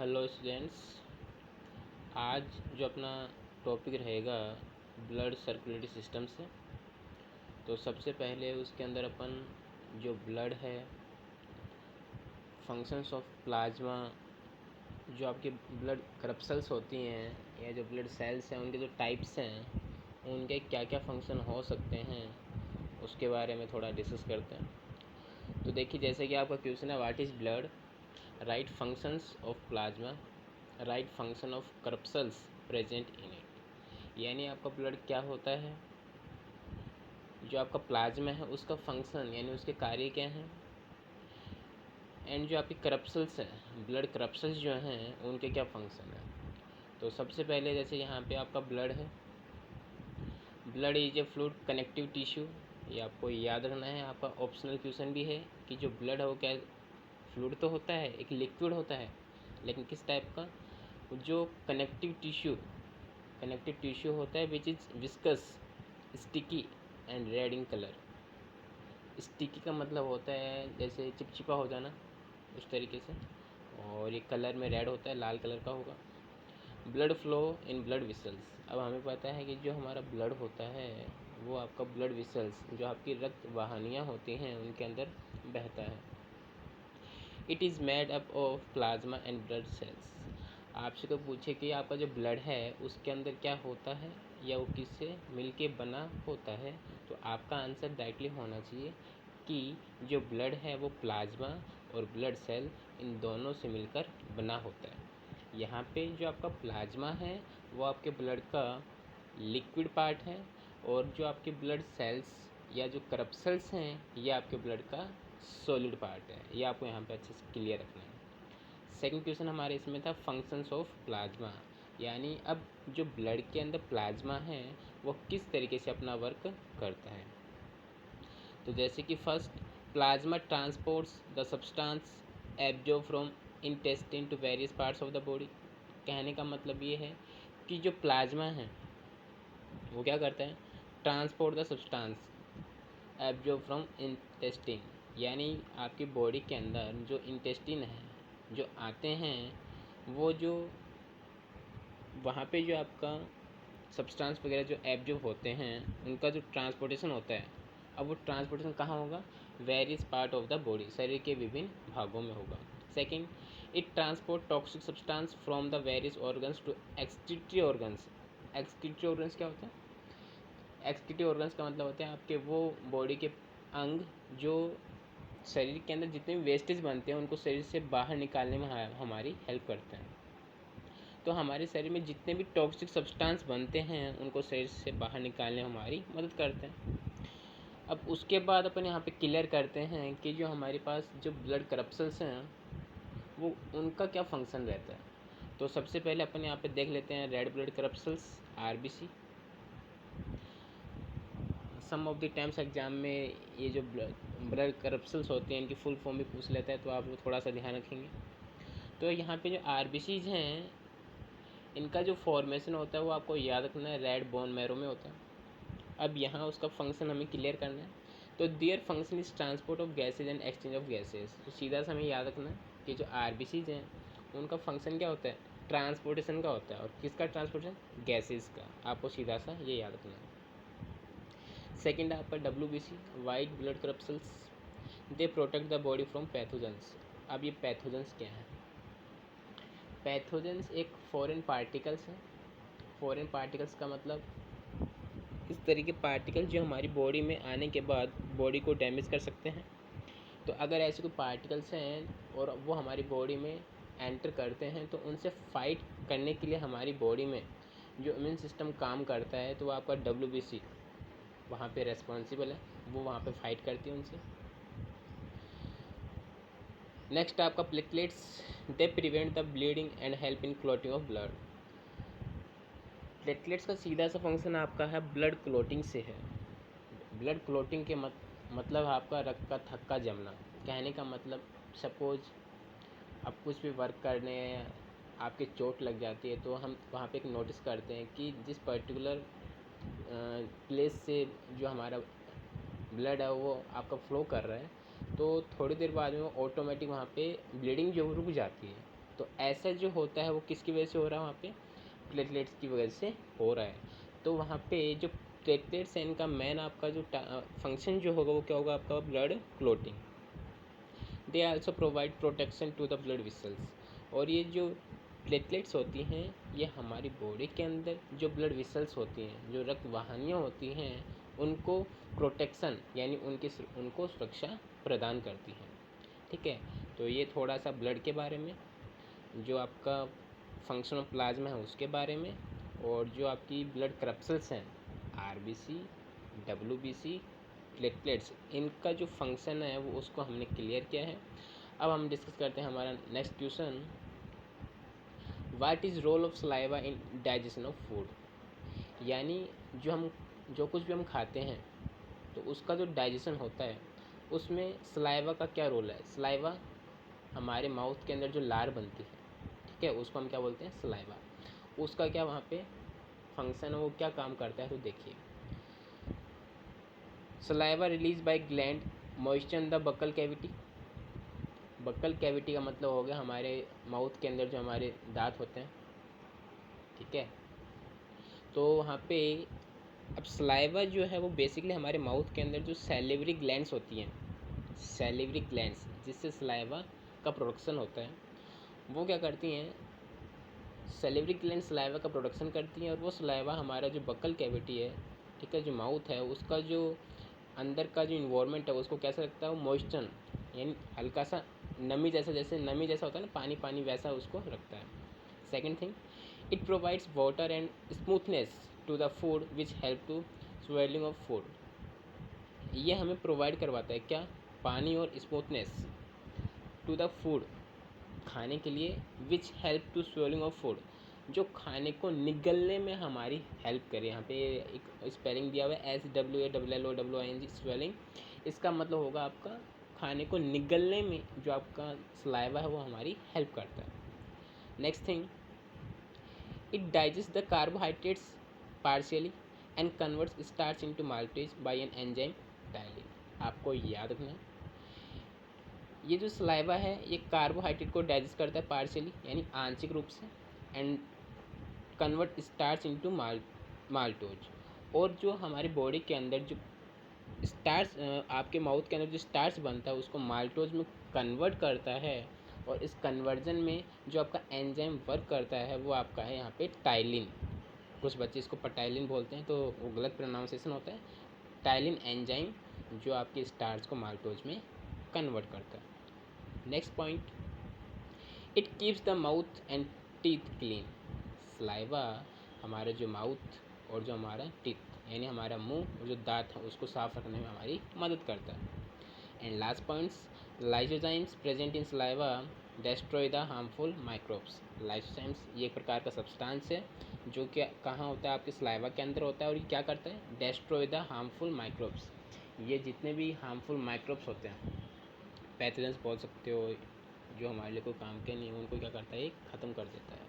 Hello students. आज जो अपना टॉपिक रहेगा ब्लड सर्कुलेटरी सिस्टम से। तो सबसे पहले उसके अंदर अपन जो ब्लड है, फंक्शंस ऑफ प्लाज्मा, जो आपके ब्लड करप्सल्स होती हैं या जो ब्लड सेल्स हैं उनके जो टाइप्स हैं, उनके क्या क्या फंक्शन हो सकते हैं, उसके बारे में थोड़ा डिस्कस करते हैं। तो देखिए, जैसे कि आपका क्वेश्चन है, what is blood, right functions of plasma, right function of corpuscles present in it. यानी आपका ब्लड क्या होता है, जो आपका प्लाज्मा है उसका फंक्शन यानी उसके कार्य क्या हैं, एंड जो आपकी करप्सल्स हैं, ब्लड करप्सल्स जो हैं उनके क्या फंक्शन है। तो सबसे पहले जैसे यहाँ पे आपका ब्लड है, blood is a fluid connective tissue. ये आपको याद रखना है, आपका ऑप्शनल क्वेश्चन भी है कि जो ब्लड है वो क्या फ्लूइड तो होता है, एक लिक्विड होता है, लेकिन किस टाइप का, जो कनेक्टिव टिश्यू होता है which is viscous, sticky and red in colour. Sticky का मतलब होता है जैसे चिपचिपा हो जाना, उस तरीके से, और ये कलर में रेड होता है, लाल कलर का होगा। Blood flow in blood whistles. अब हमें पता है कि जो हमारा ब्लड होता है वो आपका ब्लड विसल्स, जो आपकी रक्त वाहिनियाँ होती हैं, उनके अंदर बहता है। It is made up of plasma and blood cells. आपसे कोई पूछे कि आपका जो ब्लड है उसके अंदर क्या होता है या वो किससे मिलके बना होता है, तो आपका आंसर डायरेक्टली होना चाहिए कि जो ब्लड है वो प्लाज्मा और ब्लड सेल इन दोनों से मिलकर बना होता है। यहाँ पे जो आपका प्लाज्मा है वो आपके ब्लड का लिक्विड पार्ट है, और जो आपके ब्लड सेल्स या जो करप्सल्स हैं ये आपके ब्लड का सॉलिड पार्ट है। ये आपको यहाँ पे अच्छे से क्लियर रखना है। सेकंड क्वेश्चन हमारे इसमें था फंक्शंस ऑफ प्लाज्मा, यानी अब जो ब्लड के अंदर प्लाज्मा है वो किस तरीके से अपना वर्क करता है। तो जैसे कि first, plasma transports the substance absorb from intestine to various parts of the body. कहने का मतलब ये है कि जो प्लाज्मा है वो क्या करता है, transport the substance absorb from intestine, यानी आपकी बॉडी के अंदर जो इंटेस्टिन है जो आते हैं, वो जो वहाँ पे जो आपका सब्सटेंस वगैरह जो एब्जॉर्ब होते हैं उनका जो ट्रांसपोर्टेशन होता है, अब वो ट्रांसपोर्टेशन कहाँ होगा, various part of the body, शरीर के विभिन्न भागों में होगा। Second, it transport toxic substance from the various organs to excretory organs. Excretory organs क्या होता है, एक्सक्रीटरी ऑर्गन्स का मतलब होते हैं आपके वो बॉडी के अंग जो शरीर के अंदर जितने भी वेस्टेज बनते हैं उनको शरीर से बाहर निकालने में हमारी हेल्प करते हैं। तो हमारे शरीर में जितने भी टॉक्सिक सब्सटेंस बनते हैं उनको शरीर से बाहर निकालने में हमारी मदद करते हैं। अब उसके बाद अपन यहाँ पे क्लियर करते हैं कि जो हमारे पास जो ब्लड करप्सल्स हैं वो उनका क्या फंक्शन रहता है। तो सबसे पहले अपन यहाँ पे देख लेते हैं red blood corpuscles, RBC. Some of the times exam में ये जो ब्लड करप्सल्स होते हैं इनकी फुल फॉर्म भी पूछ लेता है, तो आप लोग थोड़ा सा ध्यान रखेंगे। तो यहाँ पे जो आरबीसीज हैं इनका जो फॉर्मेशन होता है वो आपको याद रखना है, रेड बोन मैरो में होता है। अब यहाँ उसका फंक्शन हमें क्लियर करना है। तो their function is transport of gases and exchange of gases. तो सीधा सा हमें याद रखना है कि जो आरबीसीज हैं उनका फंक्शन क्या होता है, ट्रांसपोर्टेशन का होता है। और किसका ट्रांसपोर्टेशन, गैसेज का। आपको सीधा सा ये याद रखना है। सेकेंड आपका WBC, white blood corpuscles, they protect the body from pathogens. अब ये पैथोजेंस क्या है, पैथोजेंस एक फॉरेन पार्टिकल्स हैं। फॉरेन पार्टिकल्स का मतलब इस तरह के पार्टिकल जो हमारी बॉडी में आने के बाद बॉडी को डैमेज कर सकते हैं। तो अगर ऐसे कोई पार्टिकल्स हैं और वो हमारी बॉडी में एंटर करते हैं तो उनसे फाइट करने के लिए हमारी बॉडी में जो इम्यून सिस्टम काम करता है, तो वो आपका WBC वहाँ पे रेस्पॉन्सिबल है, वो वहाँ पे फाइट करती है उनसे। नेक्स्ट आपका platelets, they prevent the bleeding and help in clotting of blood. Platelets का सीधा सा फंक्शन आपका है ब्लड क्लॉटिंग से है। ब्लड क्लॉटिंग के मतलब आपका रक्त का थक्का जमना। कहने का मतलब, सपोज आप कुछ भी वर्क करने आपके चोट लग जाती है तो हम वहाँ पे एक नोटिस करते हैं कि जिस पर्टिकुलर प्लेस से जो हमारा ब्लड है वो आपका फ्लो कर रहा है, तो थोड़ी देर बाद में वो ऑटोमेटिक वहाँ पे ब्लीडिंग जो रुक जाती है। तो ऐसा जो होता है वो किसकी वजह से हो रहा है, वहाँ पे प्लेटलेट्स की वजह से हो रहा है। तो वहाँ पे जो प्लेटलेट्स हैं इनका मेन आपका जो फंक्शन जो होगा वो क्या होगा, आपका blood clotting. They also provide protection to the blood vessels. और ये जो प्लेटलेट्स होती हैं ये हमारी बॉडी के अंदर जो ब्लड विसल्स होती हैं, जो रक्त वाहिनियाँ होती हैं, उनको प्रोटेक्शन यानी उनको सुरक्षा प्रदान करती हैं। ठीक है, तो ये थोड़ा सा ब्लड के बारे में, जो आपका फंक्शन ऑफ प्लाज्मा है उसके बारे में, और जो आपकी ब्लड क्रप्सल्स हैं आरबीसी, डब्ल्यूबीसी, प्लेटलेट्स, इनका जो फंक्शन है वो उसको हमने क्लियर किया है। अब हम डिस्कस करते हैं हमारा next question, what is role of saliva in digestion of food. यानी जो कुछ भी हम खाते हैं तो उसका जो डाइजेशन होता है उसमें सलाइवा का क्या रोल है। सलाइवा हमारे माउथ के अंदर जो लार बनती है, ठीक है, उसको हम क्या बोलते हैं, सलाइवा। उसका क्या वहाँ पे फंक्शन है, वो क्या काम करता है, तो देखिए, saliva release by gland moisture in the buccal cavity. Buccal cavity का मतलब हो गया हमारे माउथ के अंदर जो हमारे दांत होते हैं, ठीक है। तो वहाँ पे अब सलाइवा जो है वो बेसिकली हमारे माउथ के अंदर जो सैलिवरी ग्लैंड्स होती हैं, सैलिवरी ग्लैंड्स जिससे सलाइवा का प्रोडक्शन होता है, वो क्या करती हैं, सैलिवरी ग्लैंड सलाइवा का प्रोडक्शन करती हैं। और वो सलाइवा हमारा जो बकल कैविटी है, ठीक है, जो माउथ है, उसका जो अंदर का जो इन्वायरमेंट है उसको कैसा रखता है, वो मॉइस्चर यानी हल्का सा नमी जैसा, जैसे नमी जैसा होता है ना, पानी पानी वैसा उसको रखता है। Second thing, it provides water and smoothness to the food which help to swelling of food. ये हमें प्रोवाइड करवाता है क्या, पानी और स्मूथनेस टू द फूड, खाने के लिए, which help to swelling of food, जो खाने को निगलने में हमारी हेल्प करे। यहाँ पे एक स्पेलिंग दिया हुआ है SWALLOWING स्वेलिंग। इसका मतलब होगा आपका खाने को निगलने में जो आपका सलाइवा है वो हमारी हेल्प करता है। Next thing, it digest the carbohydrates partially and converts starch into maltase by an enzyme ptyalin. आपको याद रखना है, ये जो सलाइवा है ये कार्बोहाइड्रेट को डाइजेस्ट करता है पार्शियली यानी आंशिक रूप से, and convert starch into maltose. और जो हमारी बॉडी के अंदर जो स्टार्च, आपके माउथ के अंदर जो स्टार्च बनता है उसको माल्टोज में कन्वर्ट करता है। और इस कन्वर्जन में जो आपका एंजाइम वर्क करता है वो आपका है यहाँ पे टाइलिन। कुछ बच्चे इसको पटाइलिन बोलते हैं तो वो गलत प्रोनाउंसिएशन होता है। टाइलिन एंजाइम जो आपके स्टार्च को माल्टोज में कन्वर्ट करता है। Next point, it keeps the mouth and teeth clean. Saliva हमारा जो माउथ और जो हमारा टीथ यानी हमारा मुंह और जो दांत है उसको साफ रखने में हमारी मदद करता है। And last points, lysozymes present in saliva destroy the harmful microbes. Lysozymes ये एक प्रकार का सब्सटेंस है जो कि कहाँ होता है, आपके सलाइवा के अंदर होता है, और ये क्या करता है, डेस्ट्रॉय द हार्मफुल माइक्रोब्स। ये जितने भी हार्मफुल माइक्रोब्स होते हैं, पैथोजेंस बोल सकते हो, जो हमारे लिए कोई काम के नहीं है, उनको क्या करता है, ये ख़त्म कर देता है।